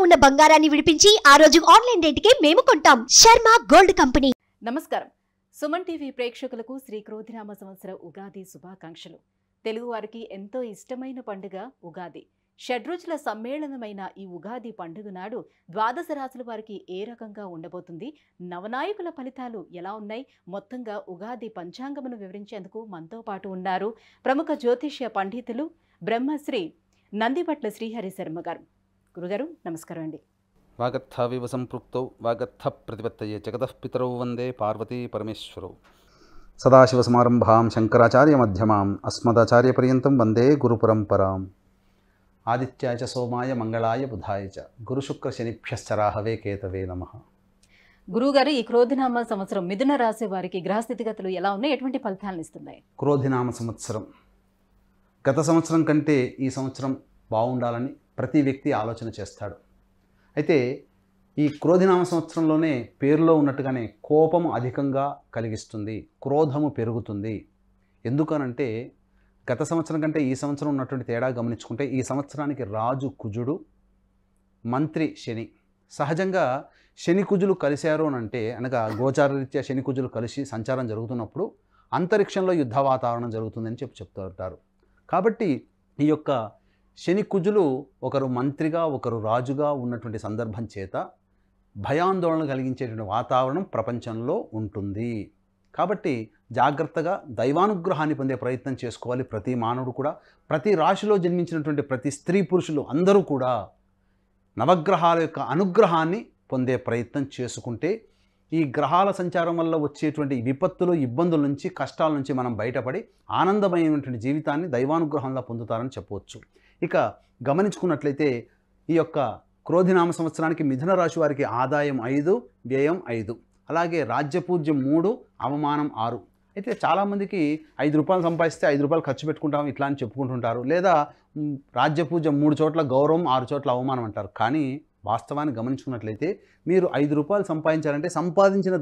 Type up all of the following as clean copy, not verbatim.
ఉన్న బంగారాన్ని విడిపించి ఆ రోజు ఆన్లైన్ రేటుకే మేము కొంటాం. Sharma gold company. నమస్కారం. సుమన్ టీవీ ప్రేక్షకులకు శ్రీ క్రోధినామ సంవత్సర ఉగాది శుభాకాంక్షలు. తెలుగు వారికి ఎంతో ఇష్టమైన పండుగ ఉగాది. షడ్రుచుల సమ్మేళనమైన ఈ ఉగాది పండుగ నాడు ద్వాదశ రాశుల వారికి ఏ రకంగా ఉండబోతుంది, నవనాయకుల ఫలితాలు ఎలా ఉన్నాయి, మొత్తంగా ఉగాది పంచాంగమును వివరించేందుకు మనతో పాటు ఉన్నారు ప్రముఖ జ్యోతిష్య పండితులు బ్రహ్మశ్రీ నందిపట్ల శ్రీహరి శర్మ గారు. గురుగారు నమస్కారం అండి. వాగర్థావివ సంపృక్తౌ వాగర్థ ప్రతిపత్తయే జగతః పితరౌ వందే పార్వతీ పరమేశ్వరౌ. సదాశివసమారంభాం శంకరాచార్య మధ్యమాం అస్మదాచార్యపర్యంతం వందే గురుపరంపరాం. ఆదిత్యాయ చ సోమాయ మంగళాయ బుధాయ చ గురుశుక్ర శనిభ్యశ్చ రాహవే కేతవే నమః. గురుగారు, ఈ క్రోధినామ సంవత్సరం మిథున రాశి వారికి గ్రహస్థితిగతులు ఎలా ఉన్నాయి, ఎటువంటి ఫలితాలను ఇస్తున్నాయి? క్రోధినామ సంవత్సరం గత సంవత్సరం కంటే ఈ సంవత్సరం బాగుండాలని ప్రతి వ్యక్తి ఆలోచన చేస్తాడు. అయితే ఈ క్రోధినామ సంవత్సరంలోనే పేరులో ఉన్నట్టుగానే కోపము అధికంగా కలిగిస్తుంది, క్రోధము పెరుగుతుంది. ఎందుకనంటే గత సంవత్సరం కంటే ఈ సంవత్సరం ఉన్నటువంటి తేడా గమనించుకుంటే ఈ సంవత్సరానికి రాజు కుజుడు, మంత్రి శని. సహజంగా శని కుజులు కలిశారు అని అంటే అనగా గోచారరీత్యా శని కుజులు కలిసి సంచారం జరుగుతున్నప్పుడు అంతరిక్షంలో యుద్ధ వాతావరణం జరుగుతుందని చెప్తుంటారు. కాబట్టి ఈ యొక్క శని కుజులు ఒకరు మంత్రిగా ఒకరు రాజుగా ఉన్నటువంటి సందర్భం చేత భయాందోళన కలిగించేటువంటి వాతావరణం ప్రపంచంలో ఉంటుంది. కాబట్టి జాగ్రత్తగా దైవానుగ్రహాన్ని పొందే ప్రయత్నం చేసుకోవాలి ప్రతి మానవుడు కూడా. ప్రతి రాశిలో జన్మించినటువంటి ప్రతి స్త్రీ పురుషులు అందరూ కూడా నవగ్రహాల యొక్క అనుగ్రహాన్ని పొందే ప్రయత్నం చేసుకుంటే ఈ గ్రహాల సంచారం వల్ల వచ్చేటువంటి విపత్తులు, ఇబ్బందుల నుంచి, కష్టాల నుంచి మనం బయటపడి ఆనందమైనటువంటి జీవితాన్ని దైవానుగ్రహంలో పొందుతారని చెప్పవచ్చు. ఇక గమనించుకున్నట్లయితే ఈ యొక్క క్రోధినామ సంవత్సరానికి మిథున రాశి వారికి ఆదాయం 5, వ్యయం 5, అలాగే రాజ్యపూజ్యం 3, అవమానం 6. అయితే చాలామందికి 5 రూపాయలు సంపాదిస్తే 5 రూపాయలు ఖర్చు పెట్టుకుంటాం ఇట్లా అని చెప్పుకుంటుంటారు. లేదా రాజ్యపూజ్యం 3 చోట్ల గౌరవం, 6 చోట్ల అవమానం అంటారు. కానీ వాస్తవాన్ని గమనించుకున్నట్లయితే మీరు 5 రూపాయలు సంపాదించాలంటే సంపాదించిన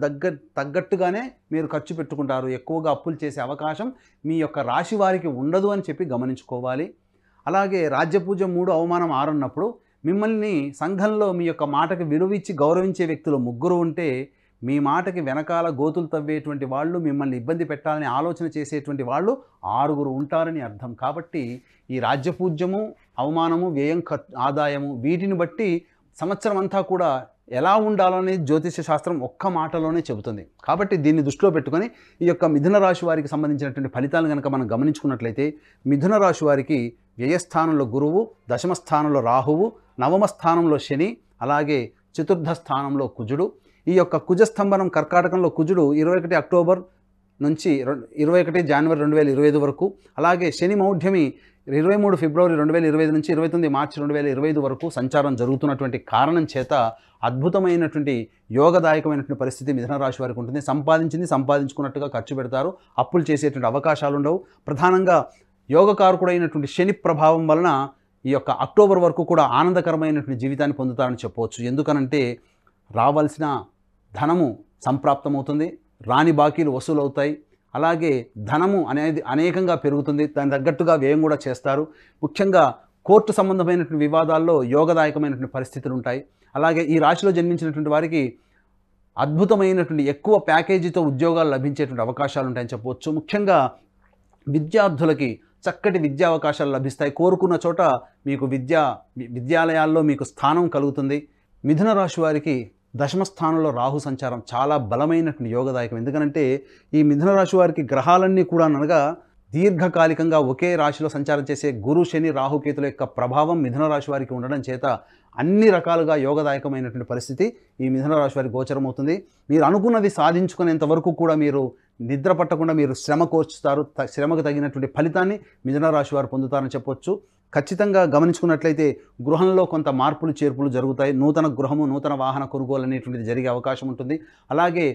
తగ్గట్టుగానే మీరు ఖర్చు పెట్టుకుంటారు. ఎక్కువగా అప్పులు చేసే అవకాశం మీ యొక్క రాశి వారికి ఉండదు అని చెప్పి గమనించుకోవాలి. అలాగే రాజ్యపూజ్యం 3, అవమానం 6 అన్నప్పుడు మిమ్మల్ని సంఘంలో మీ యొక్క మాటకి విలువిచ్చి గౌరవించే వ్యక్తులు 3 ఉంటే మీ మాటకి వెనకాల గోతులు తవ్వేటువంటి వాళ్ళు, మిమ్మల్ని ఇబ్బంది పెట్టాలని ఆలోచన చేసేటువంటి వాళ్ళు 6 ఉంటారని అర్థం. కాబట్టి ఈ రాజ్యపూజ్యము, అవమానము, వ్యయం, ఆదాయము వీటిని బట్టి సంవత్సరం అంతా కూడా ఎలా ఉండాలనేది జ్యోతిష శాస్త్రం ఒక్క మాటలోనే చెబుతుంది. కాబట్టి దీన్ని దృష్టిలో పెట్టుకొని ఈ యొక్క మిథున రాశి వారికి సంబంధించినటువంటి ఫలితాలను కనుక మనం గమనించుకున్నట్లయితే మిథున రాశి వారికి వ్యయస్థానంలో గురువు, దశమ స్థానంలో రాహువు, నవమ స్థానంలో శని, అలాగే చతుర్థ స్థానంలో కుజుడు. ఈ యొక్క కుజస్తంభనం కర్కాటకంలో కుజుడు 21 అక్టోబర్ నుంచి 21 జనవరి 2025 వరకు, అలాగే శని మౌఢ్యమి 23 ఫిబ్రవరి 2025 నుంచి 29 మార్చి 2025 వరకు సంచారం జరుగుతున్నటువంటి కారణం చేత అద్భుతమైనటువంటి యోగదాయకమైనటువంటి పరిస్థితి మిథున రాశి వారికి ఉంటుంది. సంపాదించుకున్నట్టుగా ఖర్చు పెడతారు, అప్పులు చేసేటువంటి అవకాశాలు ఉండవు. ప్రధానంగా యోగకారకుడైనటువంటి శని ప్రభావం వలన ఈ యొక్క అక్టోబర్ వరకు కూడా ఆనందకరమైనటువంటి జీవితాన్ని పొందుతారని చెప్పవచ్చు. ఎందుకనంటే రావాల్సిన ధనము సంప్రాప్తమవుతుంది, రాని బాకీలు వసూలవుతాయి, అలాగే ధనము అనేది అనేకంగా పెరుగుతుంది, దాని తగ్గట్టుగా వ్యయం కూడా చేస్తారు. ముఖ్యంగా కోర్టు సంబంధమైనటువంటి వివాదాల్లో యోగదాయకమైనటువంటి పరిస్థితులు ఉంటాయి. అలాగే ఈ రాశిలో జన్మించినటువంటి వారికి అద్భుతమైనటువంటి ఎక్కువ ప్యాకేజీతో ఉద్యోగాలు లభించేటువంటి అవకాశాలు ఉంటాయని చెప్పవచ్చు. ముఖ్యంగా విద్యార్థులకి చక్కటి విద్యా అవకాశాలు లభిస్తాయి. కోరుకున్న చోట మీకు విద్యాలయాల్లో మీకు స్థానం కలుగుతుంది. మిథున రాశి వారికి దశమ స్థానంలో రాహు సంచారం చాలా బలమైనటువంటి యోగదాయకం. ఎందుకంటే ఈ మిథున రాశి వారికి గ్రహాలన్నీ కూడా అనగా దీర్ఘకాలికంగా ఒకే రాశిలో సంచారం చేసే గురు, శని, రాహుకేతుల యొక్క ప్రభావం మిథున రాశి వారికి ఉండడం చేత అన్ని రకాలుగా యోగదాయకమైనటువంటి పరిస్థితి ఈ మిథున రాశి వారికి గోచరమవుతుంది. మీరు అనుకున్నది సాధించుకునేంత వరకు కూడా మీరు నిద్ర పట్టకుండా మీరు శ్రమ కోర్చుతారు. శ్రమకు తగినటువంటి ఫలితాన్ని మిథున రాశి వారు పొందుతారని చెప్పొచ్చు. ఖచ్చితంగా గమనించుకున్నట్లయితే గృహంలో కొంత మార్పులు చేర్పులు జరుగుతాయి. నూతన గృహము, నూతన వాహన కొనుగోలు అనేటువంటిది జరిగే అవకాశం ఉంటుంది. అలాగే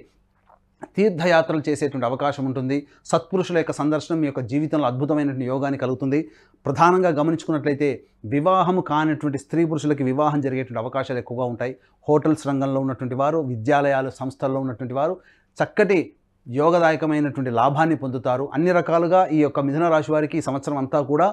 తీర్థయాత్రలు చేసేటువంటి అవకాశం ఉంటుంది. సత్పురుషుల యొక్క సందర్శనం మీ యొక్క జీవితంలో అద్భుతమైనటువంటి యోగాన్ని కలుగుతుంది. ప్రధానంగా గమనించుకున్నట్లయితే వివాహము కానిటువంటి స్త్రీ పురుషులకి వివాహం జరిగేటువంటి అవకాశాలు ఎక్కువగా ఉంటాయి. హోటల్స్ రంగంలో ఉన్నటువంటి వారు, విద్యాలయాలు, సంస్థల్లో ఉన్నటువంటి వారు చక్కటి యోగదాయకమైనటువంటి లాభాన్ని పొందుతారు. అన్ని రకాలుగా ఈ యొక్క మిథున రాశి వారికి ఈ సంవత్సరం అంతా కూడా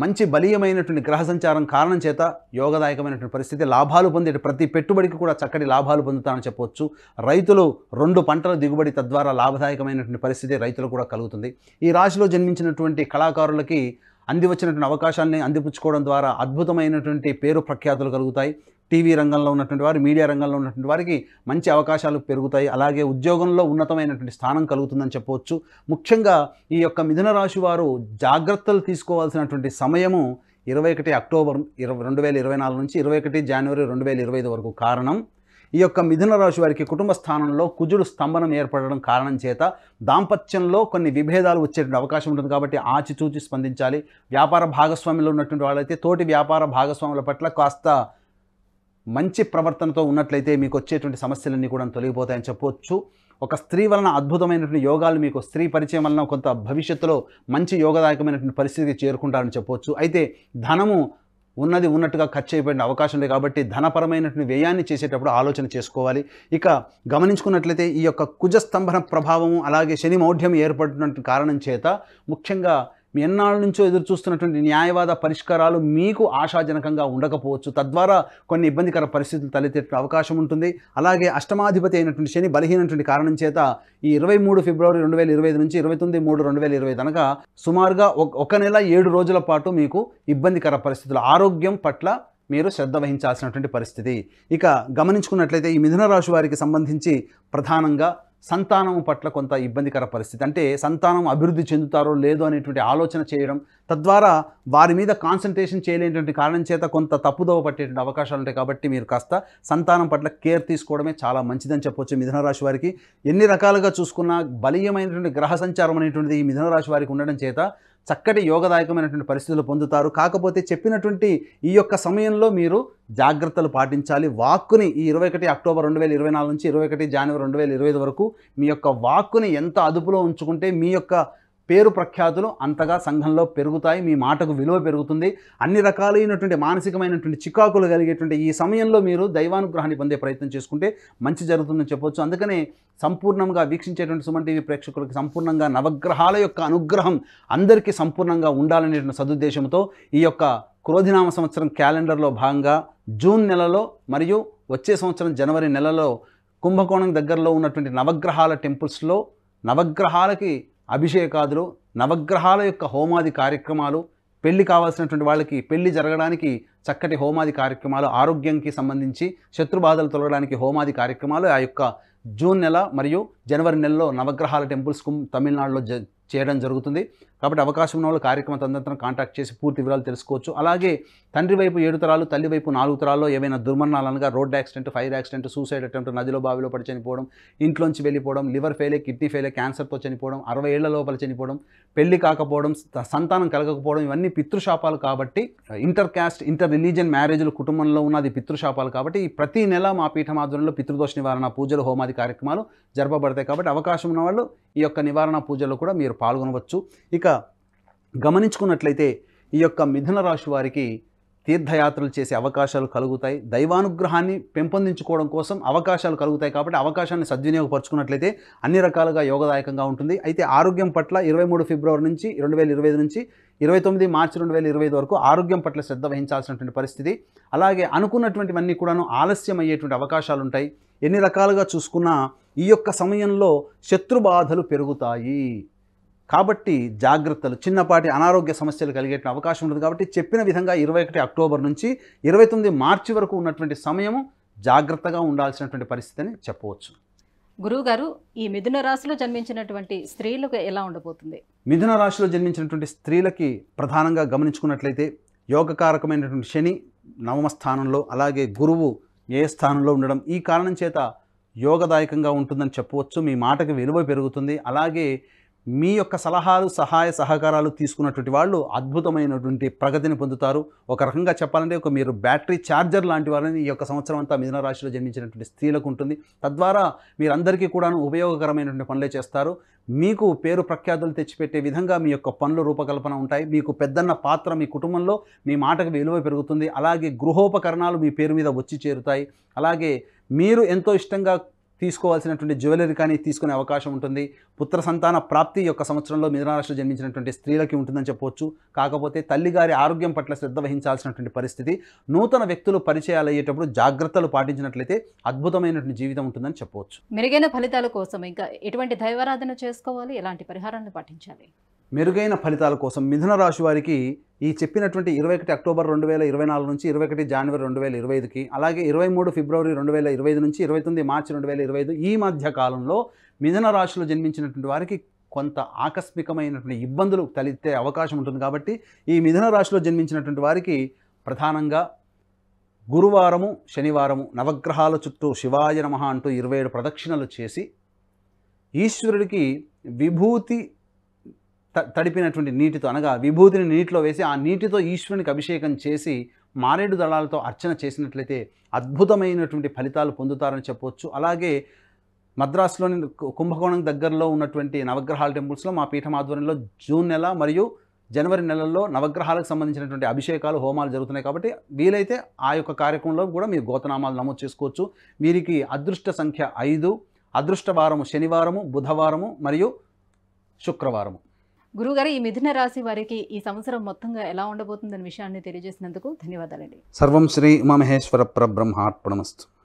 మంచి బలీయమైనటువంటి గ్రహ సంచారం కారణం చేత యోగదాయకమైనటువంటి పరిస్థితి, లాభాలు పొందే ప్రతి పెట్టుబడికి కూడా చక్కటి లాభాలు పొందుతారని చెప్పవచ్చు. రైతులు 2 పంటల దిగుబడి తద్వారా లాభదాయకమైనటువంటి పరిస్థితి రైతులకు కూడా కలుగుతుంది. ఈ రాశిలో జన్మించినటువంటి కళాకారులకి అంది వచ్చినటువంటి అవకాశాన్ని అందిపుచ్చుకోవడం ద్వారా అద్భుతమైనటువంటి పేరు ప్రఖ్యాతులు కలుగుతాయి. టీవీ రంగంలో ఉన్నటువంటి వారు, మీడియా రంగంలో ఉన్నటువంటి వారికి మంచి అవకాశాలు పెరుగుతాయి. అలాగే ఉద్యోగంలో ఉన్నతమైనటువంటి స్థానం కలుగుతుందని చెప్పవచ్చు. ముఖ్యంగా ఈ యొక్క మిథున రాశి వారు జాగ్రత్తలు తీసుకోవాల్సినటువంటి సమయము 21 అక్టోబర్ 2024 నుంచి 21 జనవరి 2025 వరకు. కారణం, ఈ యొక్క మిథున రాశి వారికి కుటుంబ స్థానంలో కుజుడు స్తంభనం ఏర్పడడం కారణం చేత దాంపత్యంలో కొన్ని విభేదాలు వచ్చేటువంటి అవకాశం ఉంటుంది. కాబట్టి ఆచితూచి స్పందించాలి. వ్యాపార భాగస్వామ్యంలో ఉన్నటువంటి వాళ్ళైతే తోటి వ్యాపార భాగస్వాముల పట్ల కాస్త మంచి ప్రవర్తనతో ఉన్నట్లయితే మీకు వచ్చేటువంటి సమస్యలన్నీ కూడా తొలగిపోతాయని చెప్పవచ్చు. ఒక స్త్రీ వలన అద్భుతమైనటువంటి యోగాలు, మీకు స్త్రీ పరిచయం వలన కొంత భవిష్యత్తులో మంచి యోగదాయకమైనటువంటి పరిస్థితికి చేరుకుంటారని చెప్పవచ్చు. అయితే ధనము ఉన్నది ఉన్నట్టుగా ఖర్చు అయిపోయిన అవకాశం ఉంది. కాబట్టి ధనపరమైనటువంటి వ్యయాన్ని చేసేటప్పుడు ఆలోచన చేసుకోవాలి. ఇక గమనించుకున్నట్లయితే ఈ యొక్క కుజస్తంభన ప్రభావము అలాగే శని మౌఢ్యం ఏర్పడినటువంటి కారణం చేత ముఖ్యంగా మీ ఎన్నాళ్ళ నుంచో ఎదురు చూస్తున్నటువంటి న్యాయవాద పరిష్కారాలు మీకు ఆశాజనకంగా ఉండకపోవచ్చు. తద్వారా కొన్ని ఇబ్బందికర పరిస్థితులు తలెత్తే అవకాశం ఉంటుంది. అలాగే అష్టమాధిపతి అయినటువంటి శని బలహీనటువంటి కారణం చేత ఈ 23 ఫిబ్రవరి 2025 నుంచి 29/3/2025 అనగా సుమారుగా 1 నెల 7 రోజుల పాటు మీకు ఇబ్బందికర పరిస్థితులు, ఆరోగ్యం పట్ల మీరు శ్రద్ధ వహించాల్సినటువంటి పరిస్థితి. ఇక గమనించుకున్నట్లయితే ఈ మిథున రాశి వారికి సంబంధించి ప్రధానంగా సంతానం పట్ల కొంత ఇబ్బందికర పరిస్థితి, అంటే సంతానం అభివృద్ధి చెందుతారో లేదో అనేటువంటి ఆలోచన చేయడం, తద్వారా వారి మీద కాన్సన్ట్రేషన్ చేయలేనటువంటి కారణం చేత కొంత తప్పుదోవ పట్టేటువంటి అవకాశాలు ఉంటాయి. కాబట్టి మీరు కాస్త సంతానం పట్ల కేర్ తీసుకోవడమే చాలా మంచిదని చెప్పవచ్చు. మిథున రాశి వారికి ఎన్ని రకాలుగా చూసుకున్నా బలీయమైనటువంటి గ్రహ సంచారం అనేటువంటిది ఈ మిథున రాశి వారికి ఉండడం చేత చక్కటి యోగదాయకమైనటువంటి పరిస్థితులు పొందుతారు. కాకపోతే చెప్పినటువంటి ఈ యొక్క సమయంలో మీరు జాగ్రత్తలు పాటించాలి. వాక్కుని ఈ 21 అక్టోబర్ 2024 నుంచి 21 జనవరి 2025 వరకు మీ యొక్క వాక్కుని ఎంత అదుపులో ఉంచుకుంటే మీ యొక్క పేరు ప్రఖ్యాతులు అంతగా సంఘంలో పెరుగుతాయి. మీ మాటకు విలువ పెరుగుతుంది. అన్ని రకాలైనటువంటి మానసికమైనటువంటి చికాకులు కలిగేటువంటి ఈ సమయంలో మీరు దైవానుగ్రహాన్ని పొందే ప్రయత్నం చేసుకుంటే మంచి జరుగుతుందని చెప్పవచ్చు. అందుకనే సంపూర్ణంగా వీక్షించేటువంటి సుమన్ టీవీ ప్రేక్షకులకు సంపూర్ణంగా నవగ్రహాల యొక్క అనుగ్రహం అందరికీ సంపూర్ణంగా ఉండాలనేటువంటి సదుద్దేశంతో ఈ యొక్క క్రోధినామ సంవత్సరం క్యాలెండర్లో భాగంగా జూన్ నెలలో మరియు వచ్చే సంవత్సరం జనవరి నెలలో కుంభకోణం దగ్గరలో ఉన్నటువంటి నవగ్రహాల టెంపుల్స్లో నవగ్రహాలకి అభిషేకాదులు, నవగ్రహాల యొక్క హోమాది కార్యక్రమాలు, పెళ్లి కావాల్సినటువంటి వాళ్ళకి పెళ్లి జరగడానికి చక్కటి హోమాది కార్యక్రమాలు, ఆరోగ్యానికి సంబంధించి శత్రుబాధలు తొలగడానికి హోమాది కార్యక్రమాలు ఆ యొక్క జూన్ నెల మరియు జనవరి నెలలో నవగ్రహాల టెంపుల్స్కు తమిళనాడులో చేయడం జరుగుతుంది. కాబట్టి అవకాశం ఉన్న వాళ్ళు కార్యక్రమ తదనంతరం కాంటాక్ట్ చేసి పూర్తి వివరాలు తెలుసుకోవచ్చు. అలాగే తండ్రి వైపు 7 తరాలు, తల్లి వైపు 4 తరాల్లో ఏవైనా దుర్మరణాలు అనగా road accident, fire accident, suicide attempt, నదిలో బావిలో పడి చనిపోవడం, ఇంట్లోంచి వెళ్ళిపోవడం, లివర్ ఫెయిలే, కిడ్నీ ఫెయిలే, క్యాన్సర్తో చనిపోవడం, 60 ఏళ్ల లోపల చనిపోవడం, పెళ్లి కాకపోవడం, సంతానం కలగకపోవడం, ఇవన్నీ పితృశాపాలు. కాబట్టి ఇంటర్ క్యాస్ట్, ఇంటర్ రిలీజియన్ మ్యారేజ్లు కుటుంబంలో ఉన్నది పితృశాపాలు. కాబట్టి ప్రతి నెల మా పీఠం ఆధ్వర్యంలో పితృదోష నివారణ పూజలు, హోమాది కార్యక్రమాలు జరపబడతాయి. కాబట్టి అవకాశం ఉన్న వాళ్ళు ఈ యొక్క నివారణ పూజల్లో కూడా మీరు పాల్గొనవచ్చు. ఇక గమనించుకున్నట్లయితే ఈ యొక్క మిథున రాశి వారికి తీర్థయాత్రలు చేసే అవకాశాలు కలుగుతాయి. దైవానుగ్రహాన్ని పెంపొందించుకోవడం కోసం అవకాశాలు కలుగుతాయి. కాబట్టి అవకాశాన్ని సద్వినియోగపరుచుకున్నట్లయితే అన్ని రకాలుగా యోగదాయకంగా ఉంటుంది. అయితే ఆరోగ్యం పట్ల 23 ఫిబ్రవరి నుంచి 2025 నుంచి 29 మార్చి 2025 వరకు ఆరోగ్యం పట్ల శ్రద్ధ వహించాల్సినటువంటి పరిస్థితి. అలాగే అనుకున్నటువంటివన్నీ కూడాను ఆలస్యం అయ్యేటువంటి అవకాశాలు ఉంటాయి. ఎన్ని రకాలుగా చూసుకున్నా ఈ యొక్క సమయంలో శత్రుబాధలు పెరుగుతాయి. కాబట్టి జాగ్రత్తలు, చిన్నపాటి అనారోగ్య సమస్యలు కలిగేట అవకాశం ఉంటుంది. కాబట్టి చెప్పిన విధంగా 21 అక్టోబర్ నుంచి 29 మార్చి వరకు ఉన్నటువంటి సమయము జాగ్రత్తగా ఉండాల్సినటువంటి పరిస్థితి అని చెప్పవచ్చు. గురువుగారు, ఈ మిథున రాశిలో జన్మించినటువంటి స్త్రీలకు ఎలా ఉండబోతుంది? మిథున రాశిలో జన్మించినటువంటి స్త్రీలకి ప్రధానంగా గమనించుకున్నట్లయితే యోగకారకమైనటువంటి శని నవమ స్థానంలో, అలాగే గురువు ఏ స్థానంలో ఉండడం ఈ కారణం చేత యోగదాయకంగా ఉంటుందని చెప్పవచ్చు. మీ మాటకి విలువ పెరుగుతుంది. అలాగే మీ యొక్క సలహాలు, సహాయ సహకారాలు తీసుకున్నటువంటి వాళ్ళు అద్భుతమైనటువంటి ప్రగతిని పొందుతారు. ఒక రకంగా చెప్పాలంటే మీరు బ్యాటరీ ఛార్జర్ లాంటి వాళ్ళని ఈ యొక్క సంవత్సరం అంతా మిథున రాశిలో జన్మించినటువంటి స్త్రీలకు ఉంటుంది. తద్వారా మీరందరికీ కూడాను ఉపయోగకరమైనటువంటి పనులే చేస్తారు. మీకు పేరు ప్రఖ్యాతులు తెచ్చిపెట్టే విధంగా మీ యొక్క పనులు రూపకల్పన ఉంటాయి. మీకు పెద్దన్న పాత్ర మీ కుటుంబంలో, మీ మాటకు విలువ పెరుగుతుంది. అలాగే గృహోపకరణాలు మీ పేరు మీద వచ్చి చేరుతాయి. అలాగే మీరు ఎంతో ఇష్టంగా తీసుకోవాల్సినటువంటి జ్యువెలరీ కానీ తీసుకునే అవకాశం ఉంటుంది. పుత్ర సంతాన ప్రాప్తి యొక్క సంవత్సరంలో మిథున రాశిలో జన్మించినటువంటి స్త్రీలకి ఉంటుందని చెప్పవచ్చు. కాకపోతే తల్లిగారి ఆరోగ్యం పట్ల శ్రద్ధ వహించాల్సినటువంటి పరిస్థితి. నూతన వ్యక్తులు పరిచయాలు అయ్యేటప్పుడు జాగ్రత్తలు పాటించినట్లయితే అద్భుతమైనటువంటి జీవితం ఉంటుందని చెప్పవచ్చు. మెరుగైన ఫలితాల కోసం ఇంకా ఎటువంటి దైవారాధన చేసుకోవాలి, ఎలాంటి పరిహారాలను పాటించాలి? మెరుగైన ఫలితాల కోసం మిథున రాశి వారికి ఈ చెప్పినటువంటి 21 అక్టోబర్ 2024 నుంచి 21 జనవరి 2025కి, అలాగే 23 ఫిబ్రవరి 2025 నుంచి 29 మార్చి 2025 ఈ మధ్య కాలంలో మిథున రాశిలో జన్మించినటువంటి వారికి కొంత ఆకస్మికమైనటువంటి ఇబ్బందులు తలెత్తే అవకాశం ఉంటుంది. కాబట్టి ఈ మిథున రాశిలో జన్మించినటువంటి వారికి ప్రధానంగా గురువారము, శనివారము నవగ్రహాల చుట్టూ శివాయ నమః అంటూ 27 ప్రదక్షిణలు చేసి ఈశ్వరుడికి విభూతి తడిపినటువంటి నీటితో, అనగా విభూతిని నీటిలో వేసి ఆ నీటితో ఈశ్వరునికి అభిషేకం చేసి మారేడు దళాలతో అర్చన చేసినట్లయితే అద్భుతమైనటువంటి ఫలితాలు పొందుతారని చెప్పవచ్చు. అలాగే మద్రాసులోని కుంభకోణం దగ్గరలో ఉన్నటువంటి నవగ్రహాల టెంపుల్స్లో మా పీఠం ఆధ్వర్యంలో జూన్ నెల మరియు జనవరి నెలల్లో నవగ్రహాలకు సంబంధించినటువంటి అభిషేకాలు, హోమాలు జరుగుతున్నాయి. కాబట్టి వీలైతే ఆ యొక్క కార్యక్రమంలో కూడా మీరు గోతనామాలు నమోదు చేసుకోవచ్చు. వీరికి అదృష్ట సంఖ్య 5, అదృష్ట వారము శనివారము, బుధవారము మరియు శుక్రవారము. గురుగారు, ఈ మిథున రాశి వారికి ఈ సంవత్సరం మొత్తంగా ఎలా ఉండబోతుందనే విషయాన్ని తెలియజేసినందుకు ధన్యవాదాలండి. సర్వం శ్రీ ఉమామహేశ్వర పరబ్రహ్మార్పణమస్తు.